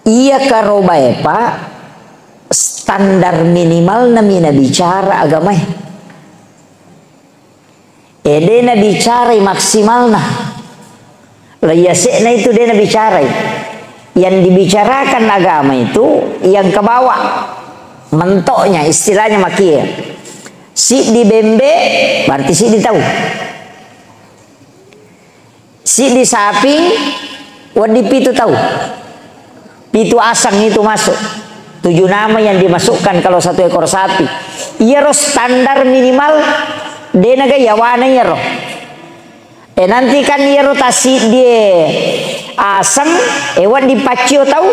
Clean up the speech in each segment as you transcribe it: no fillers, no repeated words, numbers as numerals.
Iya karoba pak standar minimal namina bicara agama dena bicara maksimal nah layasena itu dena bicara yang dibicarakan agama itu yang ke bawah mentoknya istilahnya makia si di bembe berarti si di tahu si di sapi wadi pitu tahu pitu asang itu masuk 7 nama yang dimasukkan kalau 1 ekor sapi iya roh standar minimal dena gaya wana iya roh nanti kan iya rotasi dia asang ewan di pacio tahu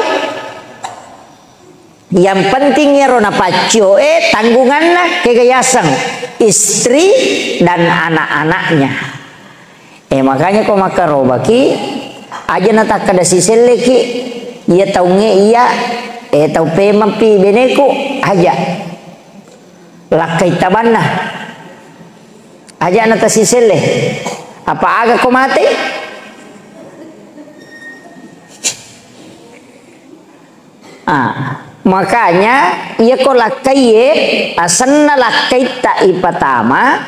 yang penting ya rona pacio tanggungannya kegayasang istri dan anak-anaknya makanya kau maka robaki aja natak kada sisele ki iya tahu nge iya tahu pemampi beneku aja lakai tabanna aja nata sisele apa aga kau mati makanya ia kau lakai asanna lakai tak ipatama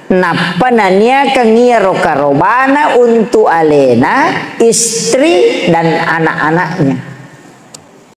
napananya kengia rokarobana untuk alena istri dan anak-anaknya